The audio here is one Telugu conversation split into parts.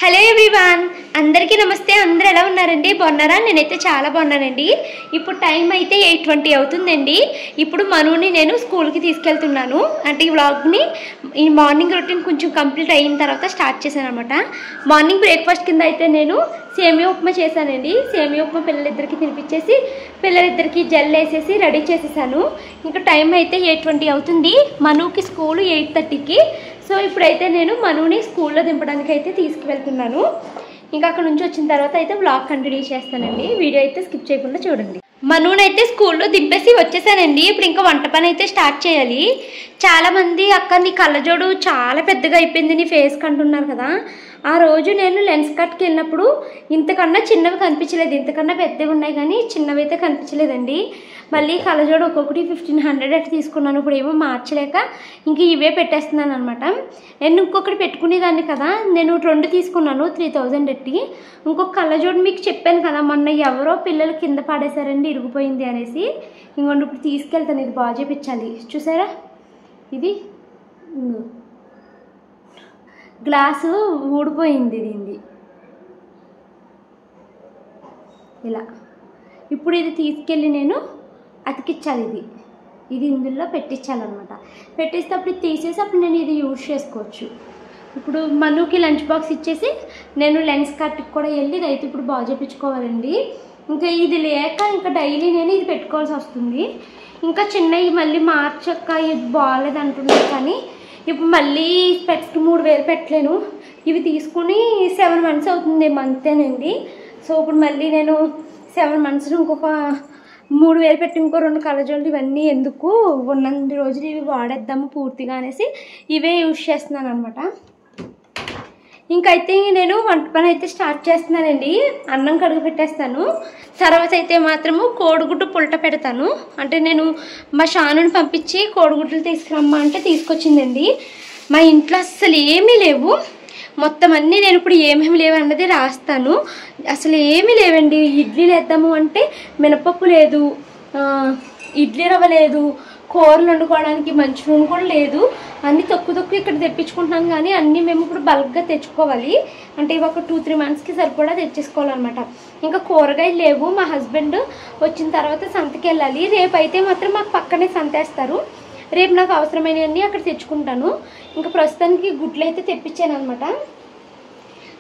హలో ఎవ్రీవన్, అందరికీ నమస్తే. అందరూ ఎలా ఉన్నారండి? బాగున్నారా? నేనైతే చాలా బాగున్నానండి. ఇప్పుడు టైం అయితే 8:20 అవుతుందండి. ఇప్పుడు మనుని నేను స్కూల్కి తీసుకెళ్తున్నాను. అంటే ఈ వ్లాగ్ని ఈ మార్నింగ్ రొటీన్ కొంచెం కంప్లీట్ అయిన తర్వాత స్టార్ట్ చేశాను అనమాట. మార్నింగ్ బ్రేక్ఫాస్ట్ కింద అయితే నేను సేమియా ఉప్మా చేశానండి. సేమియా ఉప్మా పిల్లలిద్దరికి తినిపించేసి పిల్లలిద్దరికి జెల్ వేసేసి రెడీ చేసేసాను. ఇంకా టైం అయితే 8:20 అవుతుంది. మనుకి స్కూల్ 8:30కి. సో ఇప్పుడైతే నేను మనుని స్కూల్లో దింపడానికి అయితే తీసుకువెళ్తున్నాను. ఇంకా అక్కడ నుంచి వచ్చిన తర్వాత అయితే వ్లాగ్ కంటిన్యూ చేస్తానండి. వీడియో అయితే స్కిప్ చేయకుండా చూడండి. మనుని అయితే స్కూల్లో దింపేసి వచ్చేసానండి. ఇప్పుడు ఇంకా వంట పని అయితే స్టార్ట్ చేయాలి. చాలామంది అక్క నీ కళ్ళజోడు చాలా పెద్దగా అయిపోయింది నీ ఫేస్కి అంటున్నారు కదా. ఆ రోజు నేను లెన్స్ కట్కి వెళ్ళినప్పుడు ఇంతకన్నా చిన్నవి కనిపించలేదు, ఇంతకన్నా పెద్దవి ఉన్నాయి కానీ చిన్నవి అయితే కనిపించలేదండి. మళ్ళీ కళ్ళజోడు ఒక్కొక్కటి 1500 అట్లా తీసుకున్నాను. ఇప్పుడు ఏమో మార్చలేక ఇంక ఇవే పెట్టేస్తున్నాను అనమాట. నేను ఇంకొకటి పెట్టుకునేదాన్ని కదా, నేను 2 తీసుకున్నాను 3000 పెట్టి. ఇంకొక కళ్ళజోడు మీకు చెప్పాను కదా మొన్న ఎవరో పిల్లలు కింద పాడేశారండి, ఇరిగిపోయింది అనేసి. ఇంకొండి ఇప్పుడు తీసుకెళ్తాను. ఇది బాగా చేయించాలి. చూసారా, ఇది గ్లాసు ఊడిపోయింది దీన్ని ఇలా. ఇప్పుడు ఇది తీసుకెళ్ళి నేను అతికించాలి. ఇది ఇందులో పెట్టించాలన్నమాట. పెట్టేస్తే అప్పుడు తీసేసి అప్పుడు నేను ఇది యూజ్ చేసుకోవచ్చు. ఇప్పుడు మనుకి లంచ్ బాక్స్ ఇచ్చేసి నేను లెన్స్ కట్కి కూడా వెళ్ళి రైతు ఇప్పుడు బాగా చేయించుకోవాలండి. ఇంకా ఇది లేక ఇంకా డైలీ నేను ఇది పెట్టుకోవాల్సి వస్తుంది. ఇంకా చిన్నవి మళ్ళీ మార్చక్క ఇది బాగాలేదు అంటున్నాను, కానీ ఇప్పుడు మళ్ళీ స్పెట్స్కి 3000 పెట్టలేను. ఇవి తీసుకుని 7 months అవుతుంది, మంతేనండి. సో ఇప్పుడు మళ్ళీ నేను 7 months ఇంకొక 3000 పెట్టి ఇంకో 2 కళ్ళజోళ్ళు ఇవన్నీ ఎందుకు, ఉన్నన్ని రోజులు ఇవి వాడేద్దాము పూర్తిగా అనేసి ఇవే యూజ్ చేస్తున్నాను అనమాట. ఇంకైతే నేను వంట పని అయితే స్టార్ట్ చేస్తున్నానండి. అన్నం కడుగు పెట్టేస్తాను. తర్వాత అయితే మాత్రము కోడిగుడ్డు పుల్ట పెడతాను. అంటే నేను మా షానుని పంపించి కోడిగుడ్లు తీసుకురమ్మా అంటే తీసుకొచ్చిందండి. మా ఇంట్లో అస్సలు ఏమీ లేవు. మొత్తం అన్నీ నేను ఇప్పుడు ఏమేమి లేవు అన్నది రాస్తాను. అసలు ఏమీ లేవండి. ఇడ్లీలు వేద్దాము అంటే మినపప్పు లేదు, ఇడ్లీ రవ్వ లేదు, కూరలు వండుకోవడానికి మంచి నూనె కూడా లేదు. అన్నీ తక్కువ ఇక్కడ తెప్పించుకుంటున్నాను, కానీ అన్నీ మేము ఇప్పుడు బల్క్గా తెచ్చుకోవాలి. అంటే ఇవి ఒక 2-3 monthsకి సరిపడా తెచ్చేసుకోవాలన్నమాట. ఇంకా కూరగాయలు లేవు. మా హస్బెండ్ వచ్చిన తర్వాత సంతకి వెళ్ళాలి. రేపు అయితే మాత్రం మాకు పక్కనే సంతేస్తారు. రేపు నాకు అవసరమైనవన్నీ అక్కడ తెచ్చుకుంటాను. ఇంకా ప్రస్తుతానికి గుడ్లు అయితే తెప్పించాను అనమాట.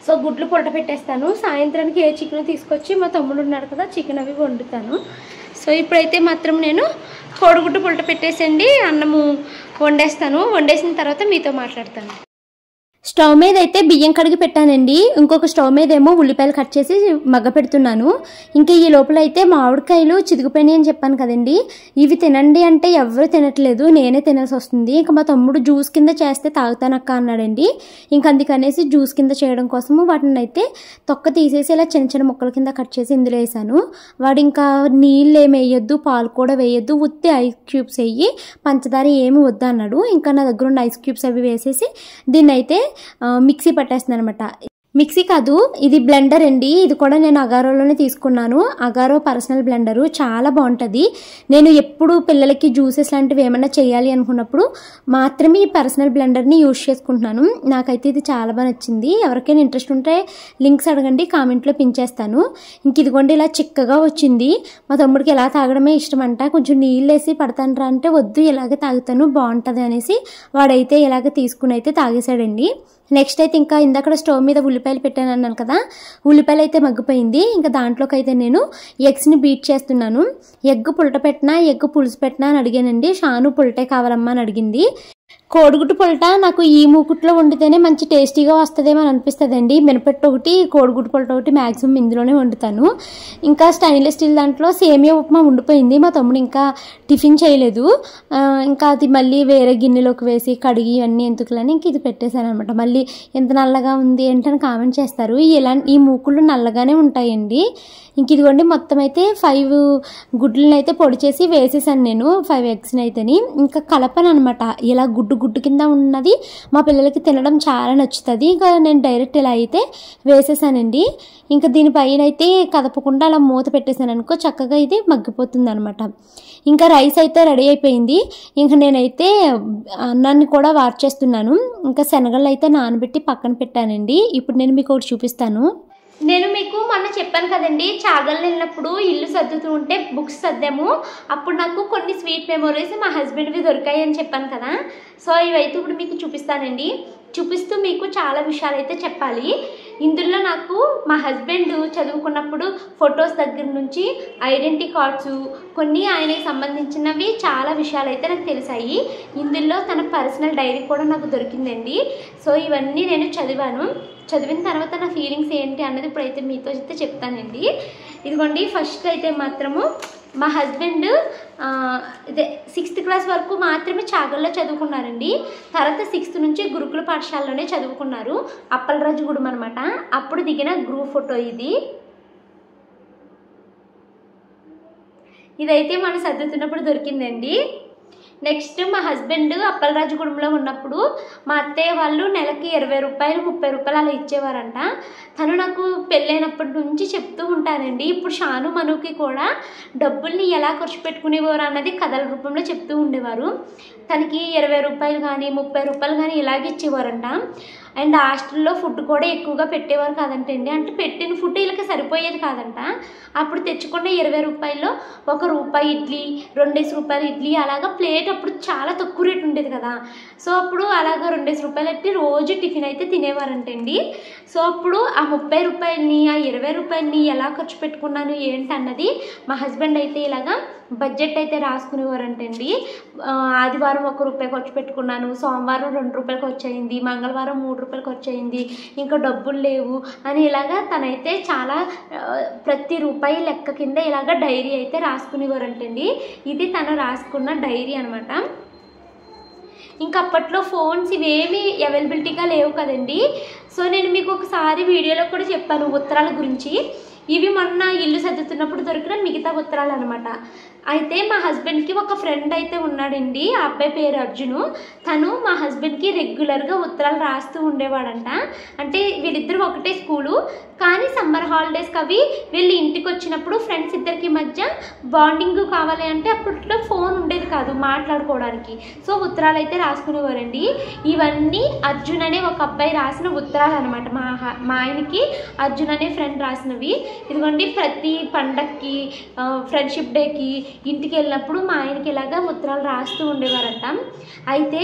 సో గుడ్లు పొట్ట పెట్టేస్తాను. సాయంత్రానికి ఏ చికెన్ తీసుకొచ్చి మా తమ్ముడు ఉన్నాడు కదా, చికెన్ అవి వండుతాను. సో ఇప్పుడైతే మాత్రం నేను కోడిగుడ్డు పుల్ట పెట్టేసండి అన్నము వండేస్తాను. వండేసిన తర్వాత మీతో మాట్లాడతాను. స్టవ్ మీద అయితే బియ్యం కడిగి పెట్టానండి. ఇంకొక స్టవ్ మీద ఏమో ఉల్లిపాయలు కట్ చేసి మగ్గ పెడుతున్నాను. ఇంకా ఈ లోపల అయితే మామిడికాయలు చితికిపోయినాయి అని చెప్పాను కదండి. ఇవి తినండి అంటే ఎవరు తినట్లేదు, నేనే తినాల్సి వస్తుంది. ఇంకా మా తమ్ముడు జ్యూస్ కింద చేస్తే తాగుతానక్క అన్నాడండి. ఇంకా అందుకనేసి జ్యూస్ కింద చేయడం కోసము వాటిని అయితే తొక్క తీసేసి ఇలా చిన్న చిన్న ముక్కల కింద కట్ చేసి ఇందులో వేసాను. వాడు ఇంకా నీళ్ళు ఏమి వేయొద్దు, పాలు కూడా వేయొద్దు, ఉత్తి ఐస్ క్యూబ్స్ వేయి, పంచదార ఏమి వద్దు అన్నాడు. ఇంకా నా దగ్గర ఉన్న ఐస్ క్యూబ్స్ అవి వేసేసి దీన్ని అయితే మిక్సీ పట్టేస్తున్నాను అనమాట. మిక్సీ కాదు, ఇది బ్లెండర్ అండి. ఇది కూడా నేను అగారోలోనే తీసుకున్నాను. అగారో పర్సనల్ బ్లెండరు చాలా బాగుంటుంది. నేను ఎప్పుడు పిల్లలకి జ్యూసెస్ లాంటివి ఏమైనా చేయాలి అనుకున్నప్పుడు మాత్రమే ఈ పర్సనల్ బ్లెండర్ని యూజ్ చేసుకుంటున్నాను. నాకైతే ఇది చాలా బాగా నచ్చింది. ఎవరికైనా ఇంట్రెస్ట్ ఉంటే లింక్స్ అడగండి, కామెంట్లో పిన్ చేస్తాను. ఇంక ఇదిగోండి ఇలా చిక్కగా వచ్చింది. మా తమ్ముడికి ఎలా తాగడమే ఇష్టం అంట. కొంచెం నీళ్ళు వేసి పడతాను రా అంటే వద్దు, ఇలాగే తాగుతాను బాగుంటుంది అనేసి వాడైతే ఇలాగ తీసుకుని అయితే తాగేశాడండి. నెక్స్ట్ అయితే ఇంకా ఇందాక స్టవ్ మీద ఉల్లిపాయలు పెట్టాను అన్నాను కదా, ఉల్లిపాయలు అయితే మగ్గిపోయింది. ఇంకా దాంట్లోకి అయితే నేను ఎగ్స్ని బీట్ చేస్తున్నాను. ఎగ్ పుల్ట పెట్టినా ఎగ్ పులుసు పెట్టినా అని అడిగానండి. షాను పుల్టే కావాలమ్మా అని అడిగింది. కోడిగుడ్డు పుల్ట నాకు ఈ మూకుట్లో వండితేనే మంచి టేస్టీగా వస్తుందేమో అని అనిపిస్తుందండి. మినపెట్టు ఒకటి, కోడిగుడ్డు పుల్ట ఒకటి మ్యాక్సిమం ఇందులోనే వండుతాను. ఇంకా స్టెయిన్లెస్ స్టీల్ దాంట్లో సేమియా ఉప్మా ఉండిపోయింది. మా తమ్ముడు ఇంకా టిఫిన్ చేయలేదు. ఇంకా అది మళ్ళీ వేరే గిన్నెలోకి వేసి కడిగి అన్నీ ఎందుకులని ఇంక ఇది పెట్టేశాను అనమాట. మళ్ళీ ఎంత నల్లగా ఉంది ఏంటని కామెంట్ చేస్తారు. ఈ మూకుళ్ళు నల్లగానే ఉంటాయండి. ఇంక ఇదిగోండి మొత్తం అయితే 5 గుడ్లను అయితే పొడి చేసి వేసేసాను నేను, 5 eggsని అయితేని. ఇంకా కలపను అనమాట. ఇలా గుడ్డు గుడ్డు కింద ఉన్నది మా పిల్లలకి తినడం చాలా నచ్చుతుంది. ఇంకా నేను డైరెక్ట్ ఇలా అయితే వేసేసానండి. ఇంకా దీనిపైన అయితే కదపకుండా అలా మూత పెట్టేసాను అనుకో చక్కగా ఇది మగ్గిపోతుంది అనమాట. ఇంకా రైస్ అయితే రెడీ అయిపోయింది. ఇంకా నేనైతే అన్నాన్ని కూడా వార్చేస్తున్నాను. ఇంకా శనగలు అయితే నానబెట్టి పక్కన పెట్టానండి. ఇప్పుడు నేను మీకు ఒకటి చూపిస్తాను. నేను మీకు మొన్న చెప్పాను కదండి, చాగల్ వెళ్ళినప్పుడు ఇల్లు సర్దుతూ ఉంటే బుక్స్ సర్దాము. అప్పుడు నాకు కొన్ని స్వీట్ మెమొరీస్ మా హస్బెండ్వి దొరికాయి అని చెప్పాను కదా. సో ఇవైతే ఇప్పుడు మీకు చూపిస్తానండి. చూపిస్తూ మీకు చాలా విషయాలు అయితే చెప్పాలి. ఇందులో నాకు మా హస్బెండ్ చదువుకున్నప్పుడు ఫొటోస్ దగ్గర నుంచి ఐడెంటిటీ కార్డ్స్, కొన్ని ఆయనకి సంబంధించినవి చాలా విషయాలు అయితే నాకు తెలిసాయి. ఇందులో తన పర్సనల్ డైరీ కూడా నాకు దొరికిందండి. సో ఇవన్నీ నేను చదివిన తర్వాత నా ఫీలింగ్స్ ఏంటి అన్నది ఇప్పుడైతే మీతో అయితే చెప్తానండి. ఇదిగోండి, ఫస్ట్ అయితే మాత్రము మా హస్బెండ్ ఇదే 6th క్లాస్ వరకు మాత్రమే చాగల్లో చదువుకున్నారండి. తర్వాత 6th నుంచి గురుకుల పాఠశాలలోనే చదువుకున్నారు. అప్పలరాజుగూడెం అనమాట. అప్పుడు దిగిన గ్రూప్ ఫోటో ఇదైతే మనం సర్దుతున్నప్పుడు దొరికిందండి. నెక్స్ట్ మా హస్బెండ్ అప్పలరాజుగూడెంలో ఉన్నప్పుడు మా అత్తయ్య వాళ్ళు నెలకి 20 రూపాయలు 30 రూపాయలు అలా ఇచ్చేవారంట. తను నాకు పెళ్ళైనప్పటి నుంచి చెప్తూ ఉంటారండి. ఇప్పుడు షాను మనుకి కూడా డబ్బుల్ని ఎలా ఖర్చు పెట్టుకునేవారు అన్నది కథల రూపంలో చెప్తూ ఉండేవారు. తనకి 20 రూపాయలు కానీ 30 రూపాయలు కానీ ఇలాగే ఇచ్చేవారంట. అండ్ హాస్టల్లో ఫుడ్ కూడా ఎక్కువగా పెట్టేవారు కాదంటండి. అంటే పెట్టిన ఫుడ్ వీళ్ళకి సరిపోయేది కాదంట. అప్పుడు తెచ్చుకున్న 20 రూపాయల్లో ₹1 ఇడ్లీ, 2 రూపాయలు ఇడ్లీ అలాగా ప్లేట్ అప్పుడు చాలా తక్కువ రేటు ఉండేది కదా. సో అప్పుడు అలాగా 2 రూపాయలు పెట్టి రోజు టిఫిన్ అయితే తినేవారంటండి. సో అప్పుడు ఆ 30 రూపాయలని ఆ 20 రూపాయలని ఎలా ఖర్చు పెట్టుకున్నాను ఏంటి అన్నది మా హస్బెండ్ అయితే ఇలాగా బడ్జెట్ అయితే రాసుకునేవారంటండి. ఆదివారం ₹1 ఖర్చు పెట్టుకున్నాను, సోమవారం ₹2 ఖర్చు అయింది, మంగళవారం ₹3 ఖర్చు అయింది, ఇంకా డబ్బులు లేవు అని ఇలాగా తనైతే చాలా ప్రతి రూపాయి లెక్క కింద ఇలాగ డైరీ అయితే రాసుకునేవారంటండి. ఇది తను రాసుకున్న డైరీ అనమాట. ఇంకా అప్పట్లో ఫోన్స్ ఇవేమీ అవైలబిలిటీగా లేవు కదండి. సో నేను మీకు ఒకసారి వీడియోలో కూడా చెప్పాను ఉత్తరాల గురించి. ఇవి మొన్న ఇల్లు సర్దుతున్నప్పుడు దొరికిన మిగతా ఉత్తరాలు అనమాట. అయితే మా హస్బెండ్కి ఒక ఫ్రెండ్ అయితే ఉన్నాడండి. ఆ అబ్బాయి పేరు అర్జును. తను మా హస్బెండ్కి రెగ్యులర్గా ఉత్తరాలు రాస్తూ ఉండేవాడంట. అంటే వీళ్ళిద్దరు ఒకటే స్కూలు, కానీ సమ్మర్ హాలిడేస్కి అవి వీళ్ళు ఇంటికి వచ్చినప్పుడు ఫ్రెండ్స్ ఇద్దరికి మధ్య బాండింగ్ కావాలి అంటే అప్పట్లో ఫోన్ ఉండేది కాదు మాట్లాడుకోవడానికి. సో ఉత్తరాలు అయితే రాసుకునేవారండి. ఇవన్నీ అర్జున్ అనే ఒక అబ్బాయి రాసిన ఉత్తరాలు అనమాట. మా ఆయనకి అర్జున్ అనే ఫ్రెండ్ రాసినవి. ఇదిగోండి, ప్రతి పండక్కి ఫ్రెండ్షిప్ డేకి ఇంటికి వెళ్ళినప్పుడు మా ఆయనకి ఇలాగా ఉత్తరాలు రాస్తూ ఉండేవారంట. అయితే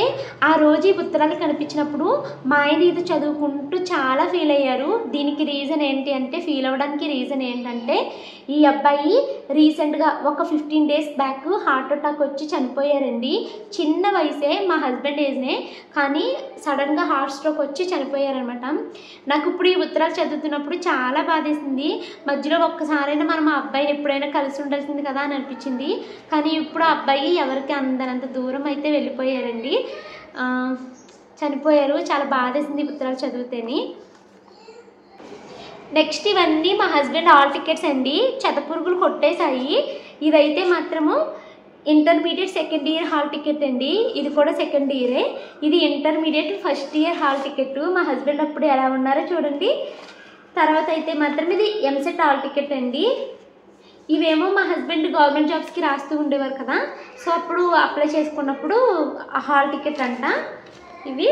ఆ రోజు ఈ ఉత్తరాలు కనిపించినప్పుడు మా ఆయన ఇది చదువుకుంటూ చాలా ఫీల్ అయ్యారు. దీనికి రీజన్ ఏంటి అంటే, ఫీల్ అవ్వడానికి రీజన్ ఏంటంటే, ఈ అబ్బాయి రీసెంట్గా ఒక 15 days బ్యాక్ హార్ట్ అటాక్ వచ్చి చనిపోయారండి. చిన్న వయసే, మా హస్బెండ్ ఏజ్నే, కానీ సడన్గా హార్ట్ స్ట్రోక్ వచ్చి చనిపోయారనమాట. నాకు ఇప్పుడు ఈ ఉత్తరాలు చదువుతున్నప్పుడు చాలా బాధేసింది. మధ్యలో ఒక్కసారైనా మనం ఆ అబ్బాయిని ఎప్పుడైనా కలిసి ఉండాల్సింది కదా అని అనిపించింది. కానీ ఇప్పుడు ఆ అబ్బాయి ఎవరికి అందనంత దూరం అయితే వెళ్ళిపోయారండి, చనిపోయారు. చాలా బాధేసింది ఉత్తరాలు చదివితేని. నెక్స్ట్ ఇవన్నీ మా హస్బెండ్ హాల్ టికెట్స్ అండి. చెదపురుగులు కొట్టేశాయి. ఇదైతే మాత్రము intermediate 2nd year hall ticket అండి. ఇది కూడా 2nd year. ఇది intermediate 1st year hall ticket. మా హస్బెండ్ అప్పుడు ఎలా ఉన్నారో చూడండి. తర్వాత అయితే మాత్రం ఇది ఎంసెట్ హాల్ టికెట్ అండి. ఇవేమో మా హస్బెండ్ గవర్నమెంట్ జాబ్స్కి రాస్తూ ఉండేవారు కదా. సో అప్పుడు అప్లై చేసుకున్నప్పుడు హాల్ టికెట్ అంట ఇవి.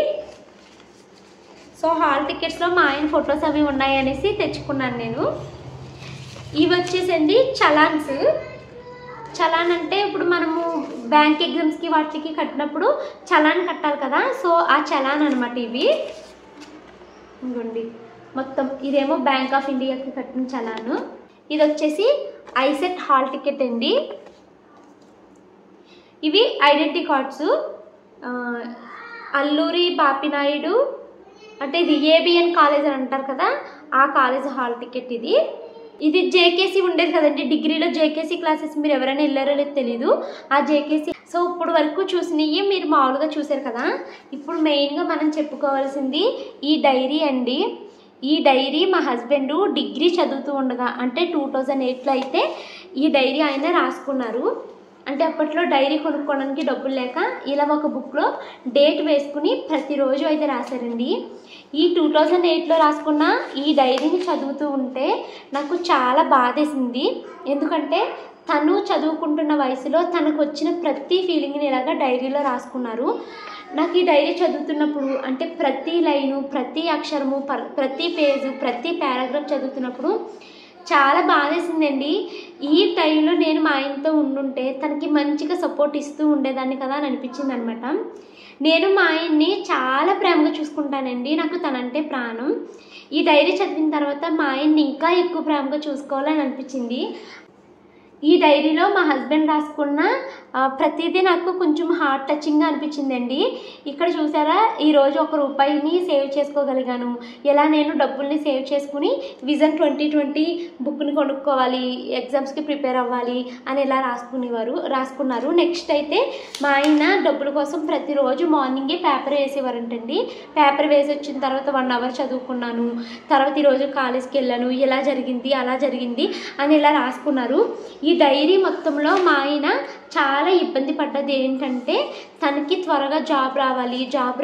సో హాల్ టికెట్స్లో మా ఆయన ఫొటోస్ అవి ఉన్నాయి అనేసి తెచ్చుకున్నాను నేను. ఇవి వచ్చేసండి చలాన్స్. చలాన్ అంటే ఇప్పుడు మనము బ్యాంక్ ఎగ్జామ్స్కి వాటికి కట్టినప్పుడు చలాన్ కట్టాలి కదా. సో ఆ చలాన్ అనమాట ఇవి. ఇంకోండి మొత్తం ఇదేమో బ్యాంక్ ఆఫ్ ఇండియాకి కట్టిన చలాను. ఇది వచ్చేసి ఐసెట్ హాల్ టికెట్ అండి. ఇవి ఐడెంటిటీ కార్డ్స్. అల్లూరి బాపినాయుడు అంటే ఇది ఏబిఎన్ కాలేజ్ అని అంటారు కదా, ఆ కాలేజ్ హాల్ టికెట్ ఇది. ఇది జేకేసీ ఉండేది కదండి, డిగ్రీలో జేకేసీ క్లాసెస్ మీరు ఎవరైనా వెళ్ళారో లేదు తెలీదు, ఆ జేకేసీ. సో ఇప్పుడు వరకు చూసినవి మీరు మామూలుగా చూసారు కదా. ఇప్పుడు మెయిన్గా మనం చెప్పుకోవాల్సింది ఈ డైరీ అండి. ఈ డైరీ మా హస్బెండ్ డిగ్రీ చదువుతూ ఉండగా అంటే 2008లో అయితే ఈ డైరీ ఆయన రాసుకున్నారు. అంటే అప్పట్లో డైరీ కొనుక్కోవడానికి డబ్బులు లేక ఇలా ఒక బుక్లో డేట్ వేసుకుని ప్రతిరోజు అయితే రాశారండి. ఈ 2008లో రాసుకున్న ఈ డైరీని చదువుతూ ఉంటే నాకు చాలా బాధేసింది. ఎందుకంటే తను చదువుకుంటున్న వయసులో తనకు వచ్చిన ప్రతి ఫీలింగ్ని ఇలాగా డైరీలో రాసుకున్నారు. నాకు ఈ డైరీ చదువుతున్నప్పుడు అంటే ప్రతి లైను, ప్రతి అక్షరము, ప్రతి పేజు, ప్రతి పారాగ్రాఫ్ చదువుతున్నప్పుడు చాలా బాధేసిందండి. ఈ టైంలో నేను మా ఆయనతో ఉండుంటే తనకి మంచిగా సపోర్ట్ ఇస్తూ ఉండేదాన్ని కదా అని అనిపించింది అనమాట. నేను మా ఆయన్ని చాలా ప్రేమగా చూసుకుంటానండి. నాకు తనంటే ప్రాణం. ఈ డైరీ చదివిన తర్వాత మా ఆయన్ని ఇంకా ఎక్కువ ప్రేమగా చూసుకోవాలని అనిపించింది. ఈ డైరీలో మా హస్బెండ్ రాసుకున్న ప్రతిదీ నాకు కొంచెం హార్ట్ టచింగ్గా అనిపించిందండి. ఇక్కడ చూసారా, ఈరోజు ₹1 సేవ్ చేసుకోగలిగాను, ఎలా నేను డబ్బుల్ని సేవ్ చేసుకుని విజన్ 2020 బుక్ని కొనుక్కోవాలి, ఎగ్జామ్స్కి ప్రిపేర్ అవ్వాలి అని ఇలా రాసుకున్నారు. నెక్స్ట్ అయితే మా ఆయన డబ్బుల కోసం ప్రతిరోజు మార్నింగే పేపర్ వేసేవారంటండి. పేపర్ వేసి వచ్చిన తర్వాత 1 అవర్ చదువుకున్నాను, తర్వాత ఈరోజు కాలేజ్కి వెళ్ళాను, ఇలా జరిగింది అలా జరిగింది అని ఇలా రాసుకున్నారు. ఈ డైరీ మొత్తంలో మా ఆయన చాలా ఇబ్బంది పడ్డది ఏంటంటే తనకి త్వరగా జాబ్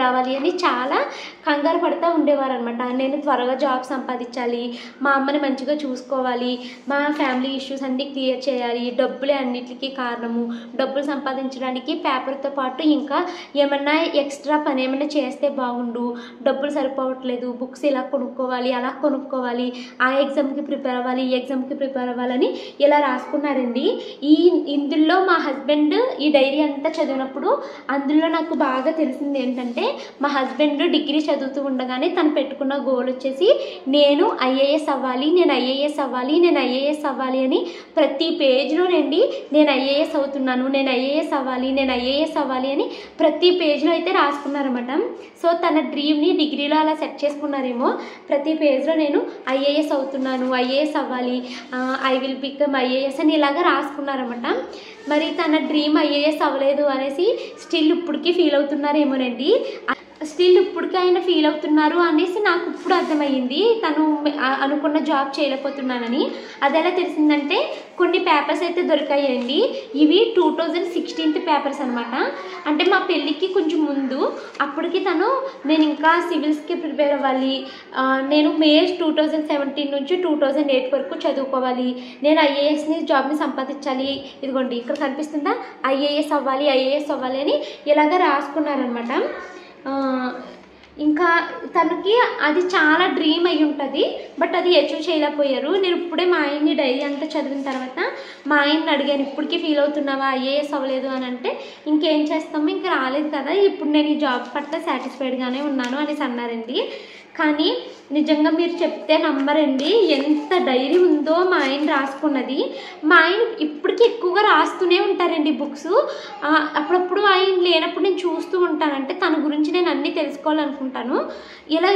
రావాలి అని చాలా కంగారు పడుతూ ఉండేవారు అనమాట. నేను త్వరగా జాబ్ సంపాదించాలి, మా అమ్మని మంచిగా చూసుకోవాలి, మా ఫ్యామిలీ ఇష్యూస్ అన్నీ క్లియర్ చేయాలి, డబ్బులే అన్నిటికీ కారణము, డబ్బులు సంపాదించడానికి పేపర్తో పాటు ఇంకా ఏమన్నా ఎక్స్ట్రా పని ఏమన్నా చేస్తే బాగుండు, డబ్బులు సరిపోవట్లేదు, బుక్స్ ఇలా కొనుక్కోవాలి అలా కొనుక్కోవాలి, ఆ ఎగ్జామ్కి ప్రిపేర్ అవ్వాలి ఈ ఎగ్జామ్కి ప్రిపేర్ అవ్వాలని ఇలా రాసుకున్నారండి. ఇందులో మా హస్బెండ్ ఈ డైరీ అంతా చదివినప్పుడు అందులో నాకు బాగా తెలిసింది ఏంటంటే మా హస్బెండ్ డిగ్రీ చదువుతూ ఉండగానే తను పెట్టుకున్న గోల్ వచ్చేసి నేను ఐఏఎస్ అవ్వాలి అని ప్రతి పేజ్లో నుండి నేను ఐఏఎస్ అవ్వాలి అని ప్రతి పేజ్లో అయితే రాసుకున్నారన్నమాట. సో తన డ్రీమ్ని డిగ్రీలో అలా సెట్ చేసుకున్నారేమో. ప్రతి పేజ్లో నేను ఐఏఎస్ అవ్వాలి, ఐ విల్ బికమ్ ఐఏఎస్ అని ఇలాగా రాసుకున్నారన్నమాట. మరి తన డ్రీమ్ ఐఏఎస్ అవ్వలేదు అనేసి స్టిల్ ఇప్పటికీ ఫీల్ అవుతున్నారేమోనండి. స్టిల్ ఇప్పటికీ ఆయన ఫీల్ అవుతున్నారు అనేసి నాకు ఇప్పుడు అర్థమయ్యింది, తను అనుకున్న జాబ్ చేయలేకపోతున్నానని. అది ఎలా తెలిసిందంటే కొన్ని పేపర్స్ అయితే దొరికాయండి. ఇవి 2016 పేపర్స్ అనమాట. అంటే మా పెళ్ళికి కొంచెం ముందు. అప్పటికి నేను ఇంకా సివిల్స్కి ప్రిపేర్ అవ్వాలి, నేను మే 2017 నుంచి 2008 వరకు చదువుకోవాలి, నేను ఐఏఎస్ని జాబ్ని సంపాదించాలి, ఇదిగోండి ఇక్కడ కనిపిస్తుందా, ఐఏఎస్ అవ్వాలి అని ఇలాగ రాసుకున్నారనమాట. ఇంకా తనకి అది చాలా డ్రీమ్ అయి ఉంటుంది, బట్ అది అచీవ్ చేయలేకపోయారు. నేను ఇప్పుడే మా ఆయన్ని డైరీ అంతా చదివిన తర్వాత మా ఆయన్ని అడిగాను, ఇప్పటికీ ఫీల్ అవుతున్నావా ఐఏఎస్ అవ్వలేదు అని అంటే, ఇంకేం చేస్తాము ఇంకా రాలేదు కదా, ఇప్పుడు నేను ఈ జాబ్ పట్ల సాటిస్ఫైడ్గానే ఉన్నాను అనేసి అన్నారండి. కానీ నిజంగా మీరు చెప్తే నమ్మరండి, ఎంత డైరీ ఉందో మా ఆయన రాసుకున్నది. మా ఆయన ఇప్పటికీ ఎక్కువగా రాస్తూనే ఉంటారండి బుక్స్. అప్పుడప్పుడు ఆయన లేనప్పుడు నేను చూస్తూ ఉంటాను, అంటే తన గురించి నేను అన్నీ తెలుసుకోవాలనుకుంటాను. ఇలా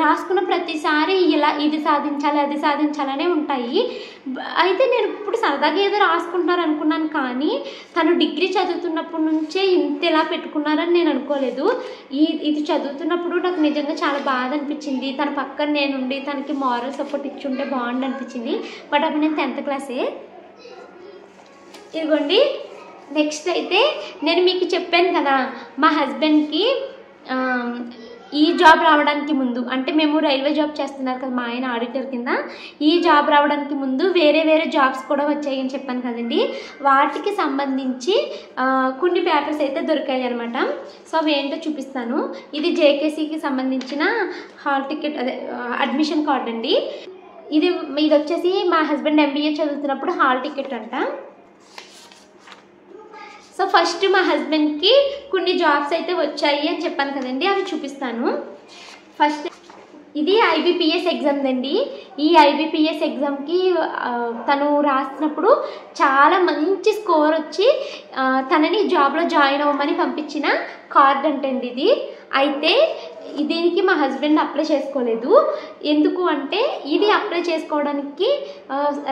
రాసుకున్న ప్రతిసారి ఇలా ఇది సాధించాలి అది సాధించాలనే ఉంటాయి. అయితే నేను ఇప్పుడు సరదాగా ఏదో రాసుకుంటున్నారు అనుకున్నాను, కానీ తను డిగ్రీ చదువుతున్నప్పటి నుంచే ఇంత ఇలా పెట్టుకున్నారని నేను అనుకోలేదు. ఇది చదువుతున్నప్పుడు నాకు నిజంగా చాలా బాధ అనిపించింది. తన పక్కన నేనుండి తనకి మారల్ సపోర్ట్ ఇచ్చి ఉంటే బాగుండు అనిపించింది. బట్ అప్పుడు నేను 10th క్లాసే. ఇదిగోండి నెక్స్ట్ అయితే నేను మీకు చెప్పాను కదా, మా హస్బెండ్కి ఈ జాబ్ రావడానికి ముందు, అంటే మేము రైల్వే జాబ్ చేస్తున్నారు కదా మా ఆయన ఆడిటర్ కింద, ఈ జాబ్ రావడానికి ముందు వేరే జాబ్స్ కూడా వచ్చాయని చెప్పాను కదండి. వాటికి సంబంధించి కొన్ని పేపర్స్ అయితే దొరికాయి అనమాట. సో అవి ఏంటో చూపిస్తాను. ఇది జేకేసీకి సంబంధించిన హాల్ టికెట్, అదే అడ్మిషన్ కార్డ్ అండి. ఇది వచ్చేసి మా హస్బెండ్ MBA చదువుతున్నప్పుడు హాల్ టికెట్ అంట. సో ఫస్ట్ మా హస్బెండ్కి కొన్ని జాబ్స్ అయితే వచ్చాయి అని చెప్పాను కదండి, అవి చూపిస్తాను. ఫస్ట్ ఇది IBPS ఎగ్జామ్ అండి. ఈ IBPS ఎగ్జామ్కి తను రాసినప్పుడు చాలా మంచి స్కోర్ వచ్చి తనని జాబ్లో జాయిన్ అవ్వమని పంపించిన కార్డ్ అంటండి ఇది. అయితే దీనికి మా హస్బెండ్ అప్లై చేసుకోలేదు. ఎందుకు అంటే ఇది అప్లై చేసుకోవడానికి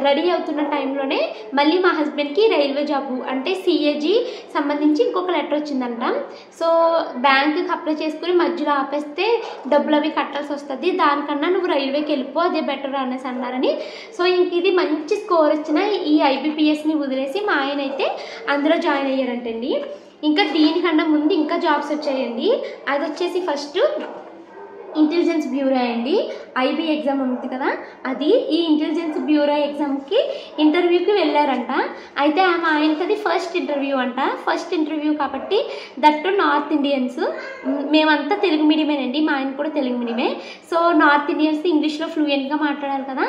రెడీ అవుతున్న టైంలోనే మళ్ళీ మా హస్బెండ్కి రైల్వే జాబు అంటే సిఏజీ సంబంధించి ఇంకొక లెటర్ వచ్చిందంట. సో బ్యాంకుకి అప్లై చేసుకుని మధ్యలో ఆపేస్తే డబ్బులు అవి కట్టాల్సి వస్తుంది, దానికన్నా నువ్వు రైల్వేకి వెళ్ళిపో అదే బెటర్ అనేసి అన్నారని. సో ఇంక ఇది మంచి స్కోర్ వచ్చిన ఈ ఐబీపీఎస్ని వదిలేసి మా ఆయన అయితే అందులో జాయిన్ అయ్యారంటండి. ఇంకా దీనికన్నా ముందు ఇంకా జాబ్స్ వచ్చాయండి. అది వచ్చేసి ఫస్ట్ ఇంటెలిజెన్స్ బ్యూరో అండి. ఐబీ ఎగ్జామ్ ఉంది కదా, అది ఈ ఇంటెలిజెన్స్ బ్యూరో ఎగ్జామ్కి ఇంటర్వ్యూకి వెళ్ళారంట. అయితే మా ఆయనకి అది ఫస్ట్ ఇంటర్వ్యూ అంట. ఫస్ట్ ఇంటర్వ్యూ కాబట్టి దట్టు నార్త్ ఇండియన్స్, మేమంతా తెలుగు మీడియమేనండి, మా ఆయన కూడా తెలుగు మీడియమే. సో నార్త్ ఇండియన్స్ ఇంగ్లీష్లో ఫ్లూయెంట్గా మాట్లాడాలి కదా.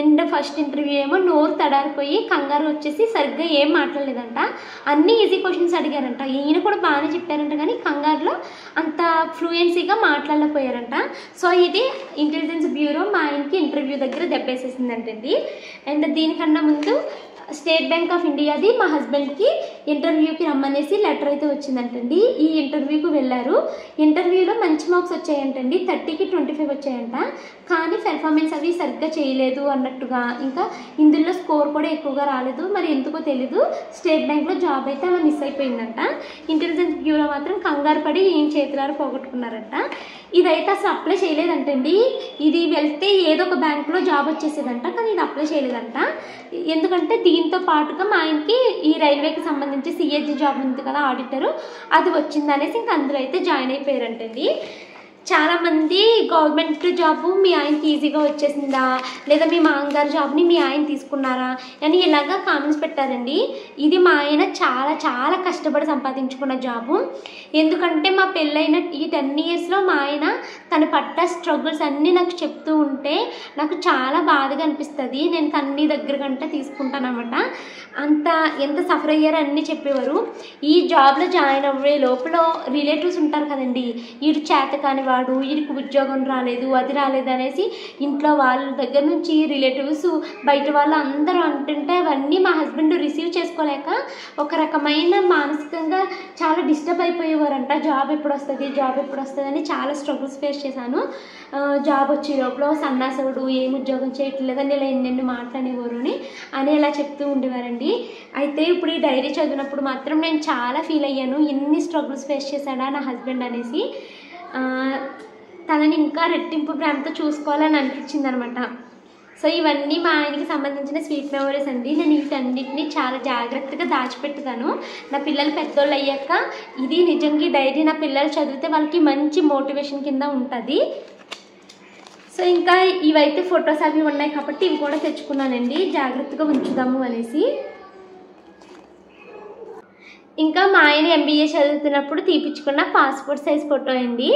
అండ్ ఫస్ట్ ఇంటర్వ్యూ ఏమో నోరు తడారిపోయి కంగారు వచ్చేసి సరిగ్గా ఏం మాట్లాడలేదంట. అన్నీ ఈజీ క్వశ్చన్స్ అడిగారంట. ఈయన కూడా బాగానే చెప్పారంట, కానీ కంగారులో అంత ఫ్లూయెన్సీగా మాట్లాడలేకపోయారంట. సో ఇది ఇంటెలిజెన్స్ బ్యూరో మా ఆయనకి ఇంటర్వ్యూ దగ్గర దెబ్బేసేసిందంటండి. అండ్ దీనికన్నా ముందు స్టేట్ బ్యాంక్ ఆఫ్ ఇండియాది మా హస్బెండ్కి ఇంటర్వ్యూకి రమ్మనేసి లెటర్ అయితే వచ్చిందంటండి. ఈ ఇంటర్వ్యూకి వెళ్ళారు. ఇంటర్వ్యూలో మంచి మార్క్స్ వచ్చాయంటండి, 30కి 25 వచ్చాయంట. కానీ పెర్ఫార్మెన్స్ అవి సరిగ్గా చేయలేదు అన్నట్టుగా, ఇంకా ఇందులో స్కోర్ కూడా ఎక్కువగా రాలేదు, మరి ఎందుకో తెలీదు. స్టేట్ బ్యాంక్లో జాబ్ అయితే అలా మిస్ అయిపోయిందంట. ఇంటెలిజెన్స్ బ్యూరో మాత్రం కంగారు పడి ఏం చేతులారు పోగొట్టుకున్నారంట. ఇదైతే అసలు అప్లై చేయలేదంటండి. ఇది వెళ్తే ఏదో ఒక బ్యాంకులో జాబ్ వచ్చేసేదంట, కానీ ఇది అప్లై చేయలేదంట. ఎందుకంటే దీంతో పాటుగా మా ఆయనకి ఈ రైల్వేకి సంబంధించి సిఏజీ జాబ్ ఉంది కదా ఆడిటరు, అది వచ్చిందనేసి ఇంకా అందులో అయితే జాయిన్ అయిపోయారంటండి. చాలామంది గవర్నమెంట్ జాబు మీ ఆయనకి ఈజీగా వచ్చేసిందా, లేదా మీ మామగారు జాబ్ని మీ ఆయన తీసుకున్నారా అని ఇలాగా కామెంట్స్ పెట్టారండి. ఇది మా ఆయన చాలా చాలా కష్టపడి సంపాదించుకున్న జాబు. ఎందుకంటే మా పెళ్ళైన ఈ 10 ఇయర్స్లో మా ఆయన తను పడ్డ స్ట్రగుల్స్ అన్నీ నాకు చెప్తూ ఉంటే నాకు చాలా బాధగా అనిపిస్తుంది. నేను తన్ని దగ్గర గంట తీసుకుంటాను అనమాట. అంత ఎంత సఫర్ అయ్యారో అన్నీ చెప్పేవారు. ఈ జాబ్లో జాయిన్ అవ్వే లోపల రిలేటివ్స్ ఉంటారు కదండి, వీడు చేత కాని వాడు, వీడికి ఉద్యోగం రాలేదు, అది రాలేదు అనేసి ఇంట్లో వాళ్ళ దగ్గర నుంచి రిలేటివ్స్ బయట వాళ్ళు అందరూ అంటుంటే అవన్నీ మా హస్బెండ్ రిసీవ్ చేసుకోలేక ఒక రకమైన మానసికంగా చాలా డిస్టర్బ్ అయిపోయేవారంట. జాబ్ ఎప్పుడు వస్తుంది, జాబ్ ఎప్పుడు వస్తుంది అని చాలా స్ట్రగుల్స్ ఫేస్ చేశాను. జాబ్ వచ్చే లోపల సన్నాసుడు ఏం ఉద్యోగం చేయట్లేదని ఇలా ఎన్నెన్ని మాట్లాడేవారు అని ఇలా చెప్తూ ఉండేవారండి. అయితే ఇప్పుడు ఈ డైరీ చదివినప్పుడు మాత్రం నేను చాలా ఫీల్ అయ్యాను, ఎన్ని స్ట్రగుల్స్ ఫేస్ చేశాడా నా హస్బెండ్ అనేసి. తనని ఇంకా రెట్టింపు ప్రేమతో చూసుకోవాలని అనిపించింది అనమాట. సో ఇవన్నీ మా ఆయనకి సంబంధించిన స్వీట్ మెమరీస్ అండి. నేను వీటన్నిటిని చాలా జాగ్రత్తగా దాచిపెట్టుతాను. నా పిల్లలు పెద్దోళ్ళు అయ్యాక ఇది నిజంగా డైరీ నా పిల్లలు చదివితే వాళ్ళకి మంచి మోటివేషన్ కింద ఉంటుంది. సో ఇంకా ఇవైతే ఫొటోస్ అవి ఉన్నాయి కాబట్టి ఇవి కూడా తెచ్చుకున్నానండి, జాగ్రత్తగా ఉంచుదాము అనేసి. ఇంకా మా ఆయన MBA చదువుతున్నప్పుడు తీపించుకున్న పాస్పోర్ట్ సైజ్ ఫోటో అండి.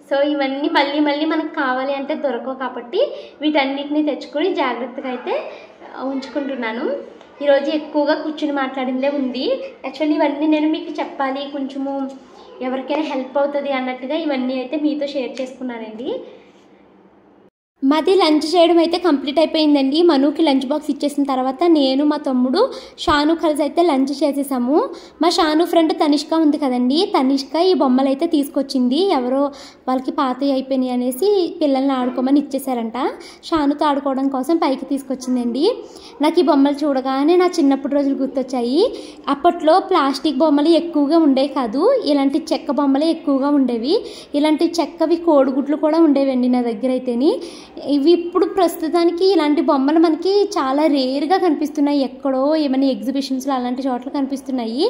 సో ఇవన్నీ మళ్ళీ మనకు కావాలి అంటే దొరకవు కాబట్టి వీటన్నిటిని తెచ్చుకొని జాగ్రత్తగా అయితే ఉంచుకుంటున్నాను. ఈరోజు ఎక్కువగా కూర్చుని మాట్లాడిందే ఉంది. యాక్చువల్లీ ఇవన్నీ నేను మీకు చెప్పాలి, కొంచెము ఎవరికైనా హెల్ప్ అవుతుంది అన్నట్టుగా ఇవన్నీ అయితే మీతో షేర్ చేసుకున్నానండి. మాది లంచ్ చేయడం అయితే కంప్లీట్ అయిపోయిందండి. మనుకి లంచ్ బాక్స్ ఇచ్చేసిన తర్వాత నేను మా తమ్ముడు షాను కలిసి అయితే లంచ్ చేసేసాము. మా షాను ఫ్రెండ్ తనిష్క ఉంది కదండి, తనిష్క ఈ బొమ్మలు అయితే తీసుకొచ్చింది. ఎవరో వాళ్ళకి పాతవి అయిపోయినాయి అనేసి పిల్లల్ని ఆడుకోమని ఇచ్చేసారంట. షానుతో ఆడుకోవడం కోసం పైకి తీసుకొచ్చిందండి. నాకు ఈ బొమ్మలు చూడగానే నా చిన్నప్పటి రోజులు గుర్తొచ్చాయి. అప్పట్లో ప్లాస్టిక్ బొమ్మలు ఎక్కువగా ఉండేవి కాదు, ఇలాంటి చెక్క బొమ్మలే ఎక్కువగా ఉండేవి. ఇలాంటి చెక్కవి కోడిగుడ్లు కూడా ఉండేవండి నా దగ్గర అయితేని. ఇవి ఇప్పుడు ప్రస్తుతానికి ఇలాంటి బొమ్మలు మనకి చాలా రేర్గా కనిపిస్తున్నాయి, ఎక్కడో ఏమైనా ఎగ్జిబిషన్స్లో అలాంటి చోట్ల కనిపిస్తున్నాయి.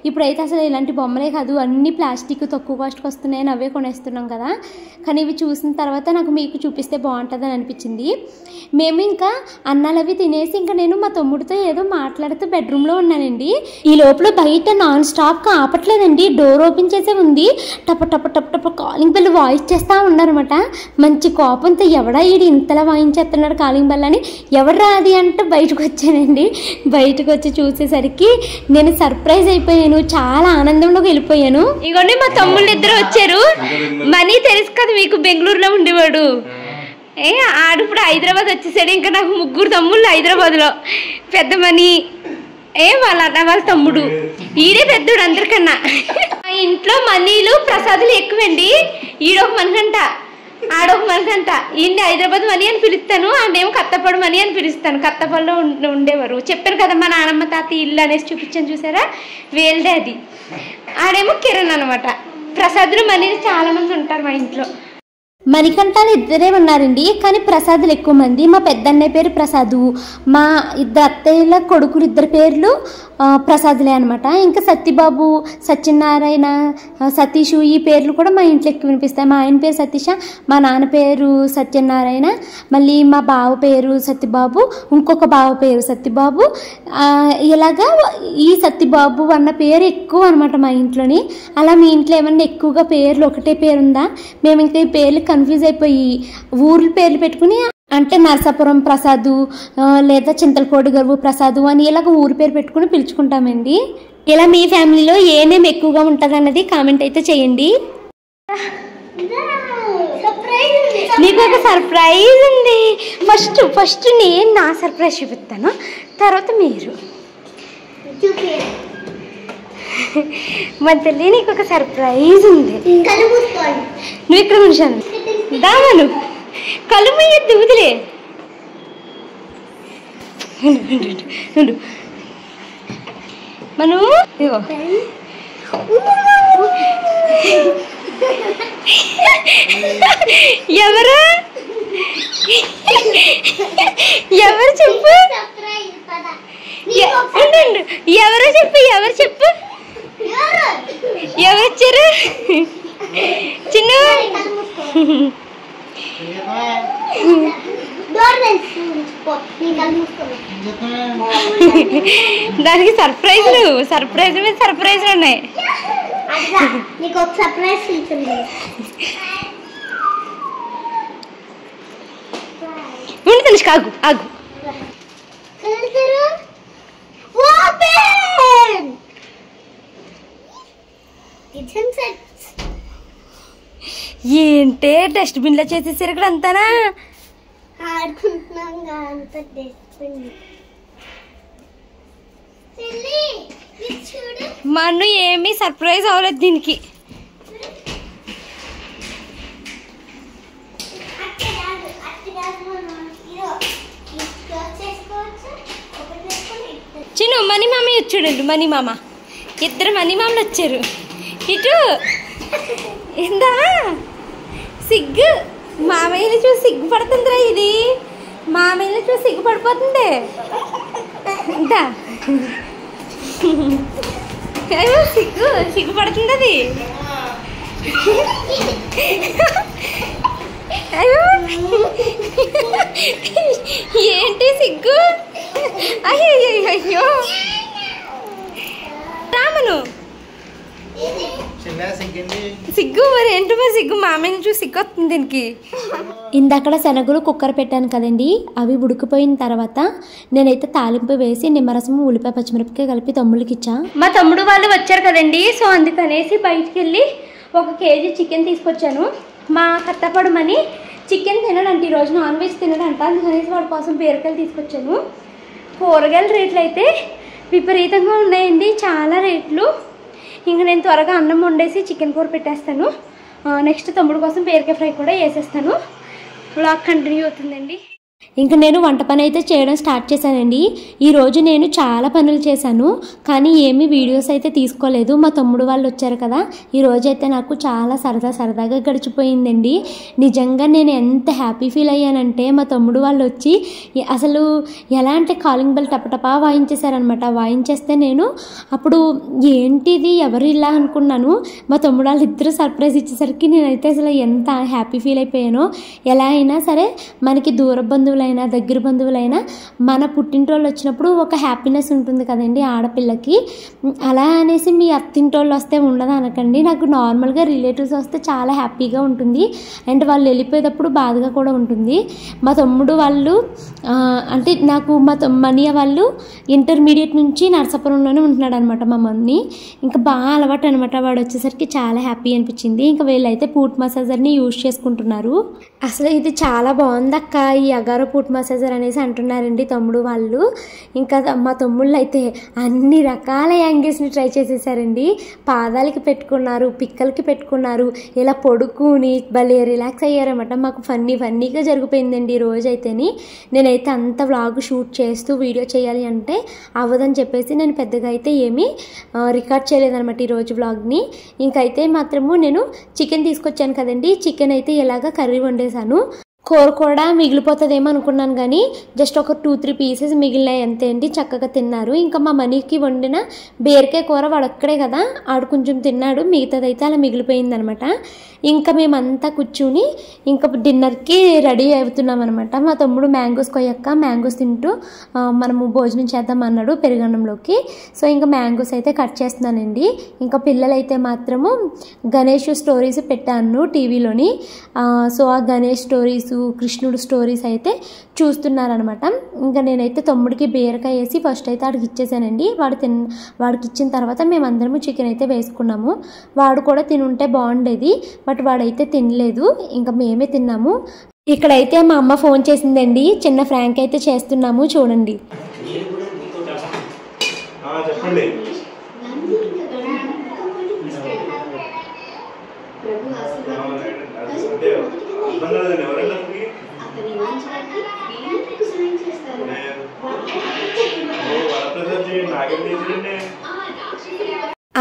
ఇప్పుడైతే అసలు ఇలాంటి బొమ్మలే కాదు, అన్ని ప్లాస్టిక్ తక్కువ కాస్ట్కి వస్తున్నాయని అవే కొనేస్తున్నాం కదా. కానీ ఇవి చూసిన తర్వాత నాకు మీకు చూపిస్తే బాగుంటుందని అనిపించింది. మేము ఇంకా అన్నాలు అవి తినేసి ఇంకా నేను మా తమ్ముడితో ఏదో మాట్లాడుతూ బెడ్రూమ్లో ఉన్నానండి. ఈ లోపల బయట నాన్ స్టాప్గా ఆపట్లేదండి, డోర్ ఓపెన్ చేసే ఉంది. టప టప టప టప కాలింగ్ బెల్ వాయిస్ చేస్తూ ఉన్నారన్నమాట. మంచి కోపంతో ఎవడా ఈడు ఇంతలా వాయించేస్తున్నాడు కాలింగ్ బెల్ అని, ఎవడరా అది అంటే బయటకు వచ్చానండి. బయటకు వచ్చి చూసేసరికి నేను సర్ప్రైజ్ అయిపోయాను, చాలా ఆనందంలోకి వెళ్ళిపోయాను. ఇగోండి మా తమ్ముళ్ళు ఇద్దరు వచ్చారు. మనీ తెలుసు కదా మీకు, బెంగళూరులో ఉండేవాడు. ఆడు ఇప్పుడు హైదరాబాద్ వచ్చేసాడు. ఇంకా నాకు 3 తమ్ముళ్ళు హైదరాబాద్లో. పెద్ద మనీ వాళ్ళ అన్న వాళ్ళ తమ్ముడు, ఈడే పెద్దోడు అందరికన్నా. ఇంట్లో మనీలు ప్రసాదులు ఎక్కువండి. ఈడొక మనిషంట, ఆడొక మనిషంట. ఈయన్ని హైదరాబాద్ మనీ అని పిలుస్తాను, ఆడేమో కత్తపాడు మనీ అని పిలుస్తాను. కత్తపాడులో ఉండేవారు. చెప్పాను కదా మా నాన్నమ్మ తాత ఇల్లు అనేసి చూపించాను చూసారా, వేల్దే అది. ఆడేమో కిరణ్ అనమాట. ప్రసాదులు మనీలు చాలా మంది ఉంటారు మా ఇంట్లో. మణికంఠాలు ఇద్దరే ఉన్నారండి, కానీ ప్రసాదులు ఎక్కువ మంది. మా పెద్దన్నయ్య పేరు ప్రసాదు, మా ఇద్దరు అత్తయ్యల కొడుకులు ఇద్దరు పేర్లు ప్రసాదులే అనమాట. ఇంకా సత్యబాబు, సత్యనారాయణ, సతీషు ఈ పేర్లు కూడా మా ఇంట్లో ఎక్కువ వినిపిస్తాయి. మా ఆయన పేరు సతీష, మా నాన్న పేరు సత్యనారాయణ, మళ్ళీ మా బావ పేరు సత్యబాబు, ఇంకొక బావ పేరు సత్యబాబు. ఇలాగా ఈ సత్యబాబు అన్న పేరు ఎక్కువ అనమాట మా ఇంట్లోని. అలా మీ ఇంట్లో ఏమన్నా ఎక్కువగా పేర్లు ఒకటే పేరు ఉందా? మేము ఇంకా ఈ పేర్లు కన్ఫ్యూజ్ అయిపోయి ఊర్ల పేర్లు పెట్టుకుని, అంటే నరసాపురం ప్రసాదు లేదా చింతలకోడి గరువు ప్రసాదు అని ఇలాగ ఊరి పేరు పెట్టుకుని పిలుచుకుంటామండి. ఇలా మీ ఫ్యామిలీలో ఏ నేమ్ ఎక్కువగా ఉంటుంది అన్నది కామెంట్ అయితే చేయండి. నీకు ఒక సర్ప్రైజ్ ఉంది. ఫస్ట్ నేను నా సర్ప్రైజ్ చూపిస్తాను, తర్వాత మీరు. మన తల్లి నీకు ఒక సర్ప్రైజ్ ఉంది. నువ్వు ఇక్కడ ఉంచాను దామను కళ్ళు ఎత్తి వదిలే. మను ఇగో ఎవరు ఎవరు చెప్పు, ఎవరు చెప్పు, ఎవరు చెప్పు, ఎవరు వచ్చారు? చిన్న దానికి సర్ప్రైజ్లు మీద సర్ప్రైజ్లు ఉన్నాయి. ఉండి తెలుసు, ఆగు ఆగు. ఏంటే డస్ట్బిన్ లో చేసేసారు ఇక్కడ అంతానా? మన్ను ఏమీ సర్ప్రైజ్ అవ్వలేదు దీనికి. చిన్న మనీ మామ చూడండి, మనీ మామ ఇద్దరు మనీ మామలు వచ్చారు. ఇటు ఇందా సిగ్గు మామయ్యని చూసి సిగ్గుపడుతుందిరా. ఇది మామయ్యని చూసి సిగ్గుపడిపోతుంది. ఇందా సిగ్గుపడుతుంది అది. అయ్యో ఏంటి సిగ్గు? అయ్యో అయ్యో రామను సిగ్గు. మరి ఏంటో మరి సిగ్గు, మామయ్యని చూసి సిగ్గు వస్తుంది దీనికి. ఇందాకడ శనగలు కుక్కర్ పెట్టాను కదండి, అవి ఉడికిపోయిన తర్వాత నేనైతే తాలింపు వేసి నిమ్మరసం, ఉల్లిపాయ, పచ్చిమిరపకాయ కలిపి తమ్ముళ్ళకి ఇచ్చా. మా తమ్ముడు వాళ్ళు వచ్చారు కదండి, సో అందుకనేసి బయటికి వెళ్ళి 1 కేజీ చికెన్ తీసుకొచ్చాను. మా కత్తపాడు మని చికెన్ తినడంటే ఈరోజు నాన్ వెజ్ తినడంట, అందుకనేసి వాడి కోసం బీరకాయలు తీసుకొచ్చాను. కూరగాయల రేట్లు అయితే విపరీతంగా ఉన్నాయండి, చాలా రేట్లు. ఇంకా నేను త్వరగా అన్నం వండేసి చికెన్ కూర పెట్టేస్తాను. నెక్స్ట్ తమ్ముడు కోసం బీరకాయ ఫ్రై కూడా వేసేస్తాను. వ్లాగ్ కంటిన్యూ అవుతుందండి. ఇంకా నేను వంట పని అయితే చేయడం స్టార్ట్ చేశానండి. ఈరోజు నేను చాలా పనులు చేశాను, కానీ ఏమీ వీడియోస్ అయితే తీసుకోలేదు. మా తమ్ముడు వాళ్ళు వచ్చారు కదా, ఈరోజు అయితే నాకు చాలా సరదాగా గడిచిపోయిందండి. నిజంగా నేను ఎంత హ్యాపీ ఫీల్ అయ్యానంటే, మా తమ్ముడు వాళ్ళు వచ్చి అసలు ఎలా అంటే కాలింగ్ బెల్ టపటపా వాయించేశారనమాట. వాయించేస్తే నేను అప్పుడు ఏంటిది ఎవరు ఇలా అనుకున్నాను. మా తమ్ముడు వాళ్ళు ఇద్దరు సర్ప్రైజ్ ఇచ్చేసరికి నేనైతే అసలు ఎంత హ్యాపీ ఫీల్ అయిపోయానో. ఎలా అయినా సరే మనకి దూర బంధువులైనా దగ్గర బంధువులైనా మన పుట్టింటోళ్ళు వచ్చినప్పుడు ఒక హ్యాపీనెస్ ఉంటుంది కదండి ఆడపిల్లకి. అలా అనేసి మీ అత్తింటోళ్ళు వస్తే ఉండదు అనకండి. నాకు నార్మల్గా రిలేటివ్స్ వస్తే చాలా హ్యాపీగా ఉంటుంది, అండ్ వాళ్ళు వెళ్ళిపోయేటప్పుడు బాధగా కూడా ఉంటుంది. మా తమ్ముడు వాళ్ళు అంటే నాకు మా మనియ వాళ్ళు ఇంటర్మీడియట్ నుంచి నరసాపురంలోనే ఉంటున్నాడు అనమాట. మా మమ్మీ ఇంకా బాగా అలవాటు అనమాట. వాడు వచ్చేసరికి చాలా హ్యాపీ అనిపించింది. ఇంకా వీళ్ళైతే ఫూట్ మసాజర్ని యూజ్ చేసుకుంటున్నారు. అసలు ఇది చాలా బాగుంది అక్క, ఈ అగారో బంగారు ఫుట్ మసాజర్ అనేసి అంటున్నారండి తమ్ముడు వాళ్ళు. ఇంకా మా తమ్ముళ్ళు అయితే అన్ని రకాల యాంగిల్స్ని ట్రై చేసేసారండి. పాదాలకి పెట్టుకున్నారు, పిక్కలకి పెట్టుకున్నారు, ఇలా పొడుకుని భలే రిలాక్స్ అయ్యారన్నమాట. మాకు ఫన్నీగా జరిగిపోయిందండి ఈ రోజు అయితేని. నేనైతే అంత వ్లాగ్ షూట్ చేస్తూ వీడియో చేయాలి అంటే అవ్వదని చెప్పేసి నేను పెద్దగా అయితే ఏమీ రికార్డ్ చేయలేదన్నమాట ఈరోజు వ్లాగ్ని. ఇంకైతే మాత్రము నేను చికెన్ తీసుకొచ్చాను కదండి, చికెన్ అయితే ఇలాగ కర్రీ వండేసాను. కూర కూడా మిగిలిపోతుందేమో అనుకున్నాను కానీ జస్ట్ ఒక 2-3 పీసెస్ మిగిలినాయి అంతే అండి. చక్కగా తిన్నారు. ఇంకా మా మనీకి వండిన బీరకాయ కూర వాడు ఒక్కడే కదా, ఆడు కొంచెం తిన్నాడు, మిగతాదైతే అలా మిగిలిపోయిందనమాట. ఇంకా మేమంతా కూర్చుని ఇంకా డిన్నర్కి రెడీ అవుతున్నాం అనమాట. మా తమ్ముడు మ్యాంగోస్ కొయ్యక్క మ్యాంగోస్ తింటూ మనము భోజనం చేద్దాం అన్నాడు పెరుగన్నంలోకి. సో ఇంకా మ్యాంగోస్ అయితే కట్ చేస్తున్నానండి. ఇంకా పిల్లలైతే మాత్రము గణేష్ స్టోరీస్ పెట్టాను టీవీలోని. సో ఆ గణేష్ స్టోరీస్, కృష్ణుడు స్టోరీస్ అయితే చూస్తున్నారనమాట. ఇంకా నేనైతే తమ్ముడికి బీరకాయ వేసి ఫస్ట్ అయితే వాడికి ఇచ్చేసానండి. వాడికి ఇచ్చిన తర్వాత మేమందరము చికెన్ అయితే వేసుకున్నాము. వాడు కూడా తినుంటే బాగుండేది, బట్ వాడైతే తినలేదు. ఇంకా మేమే తిన్నాము. ఇక్కడైతే మా అమ్మ ఫోన్ చేసిందండి, చిన్న ఫ్రాంక్ అయితే చేస్తున్నాము చూడండి.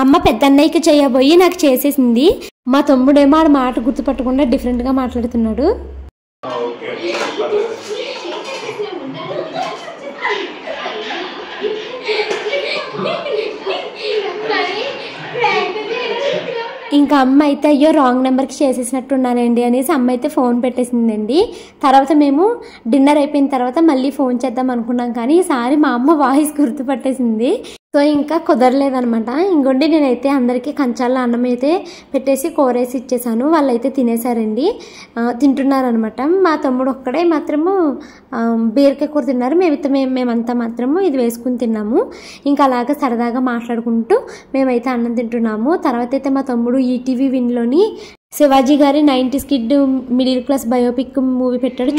అమ్మ పెద్దన్నయ్యకి చేయబోయి నాకు చేసేసింది. మా తమ్ముడేమో ఆడ మాట గుర్తుపట్టకుండా డిఫరెంట్గా మాట్లాడుతున్నాడు. ఇంకా అమ్మ అయితే అయ్యో రాంగ్ నెంబర్కి చేసేసినట్టున్నానండి అనేసి అమ్మ అయితే ఫోన్ పెట్టేసిందండి. తర్వాత మేము డిన్నర్ అయిపోయిన తర్వాత మళ్ళీ ఫోన్ చేద్దాం అనుకున్నాం కానీ ఈసారి మా అమ్మ వాయిస్ గుర్తుపట్టేసింది. సో ఇంకా కుదరలేదనమాట. ఇంకొండి నేనైతే అందరికీ కంచాల్లో అన్నం అయితే పెట్టేసి కూరేసి ఇచ్చేసాను. వాళ్ళైతే తినేసారండి, తింటున్నారనమాట. మా తమ్ముడు ఒక్కడే మాత్రము బీరకాయ కూర తిన్నారు. మేమంతా మాత్రము ఇది వేసుకుని తిన్నాము. ఇంకా అలాగా సరదాగా మాట్లాడుకుంటూ మేమైతే అన్నం తింటున్నాము. తర్వాత అయితే మా తమ్ముడు ఈటీవీ విన్లోని శివాజీ గారి 90s kid middle class biopic movie పెట్టాడు.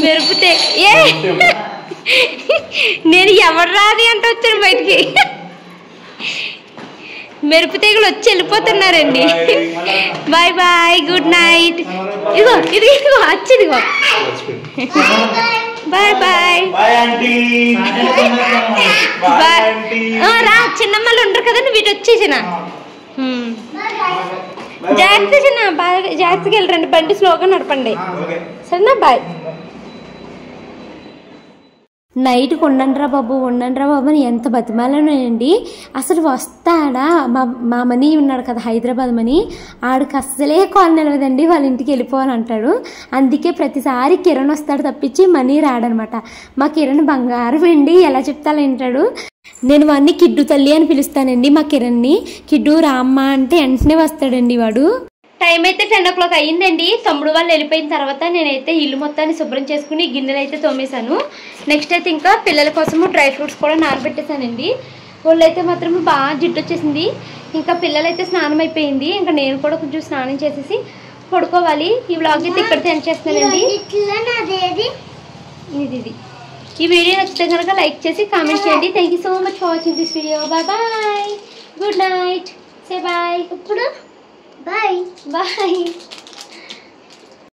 నేను ఎవరు రాది అంటే వచ్చాను బయటికి. మెరుపు తీగలు వచ్చి వెళ్ళిపోతున్నారండి. Bye bye, good night. ఇదిగో వచ్చిదిగో. బాయ్ బాయ్ రా. చిన్నమ్మలు ఉంటారు కదా, నువ్వు ఇటు వచ్చేసిన జాగ్రత్త చిన్న, బాగా జాగ్రత్తగా వెళ్ళరండి, బండి స్లోగా నడపండి సరేనా. బాయ్. నైట్కి ఉండండిరా బాబు అని ఎంత బతిమాలనండి. అసలు వస్తాడా మా మనీ ఉన్నాడు కదా హైదరాబాద్ మనీ, ఆడికి అస్సలే కాల్ నిలవదండి, వాళ్ళ ఇంటికి వెళ్ళిపోవాలంటాడు. అందుకే ప్రతిసారి కిరణ్ వస్తాడు తప్పించి మనీ రాడనమాట. మా కిరణ్ బంగారం అండి, ఎలా చెప్తాలో వింటాడు. నేను వాడిని కిడ్డు తల్లి అని పిలుస్తానండి. మా కిరణ్ని కిడ్డు రామ్మ అంటే వెంటనే వస్తాడండి వాడు. టైం అయితే 10 o'clock అయ్యిందండి. తమ్ముడు వాళ్ళు వెళ్ళిపోయిన తర్వాత నేనైతే ఇల్లు మొత్తాన్ని శుభ్రం చేసుకుని గిన్నెలు అయితే తోమేశాను. నెక్స్ట్ అయితే ఇంకా పిల్లల కోసము డ్రై ఫ్రూట్స్ కూడా నానబెట్టేశానండి. వాళ్ళు అయితే మాత్రం బాగా జిడ్డు వచ్చేసింది. ఇంకా పిల్లలైతే స్నానం అయిపోయింది. ఇంకా నేను కూడా కొంచెం స్నానం చేసేసి పడుకోవాలి. ఈ వ్లాగ్ అయితే ఇక్కడ సెండ్ చేస్తానండి. ఇది ఈ వీడియో నచ్చితే కనుక లైక్ చేసి కామెంట్ చేయండి. Thank you so much for watching this video. Bye bye, good night, say bye. ఇప్పుడు బాయ్ బాయ్.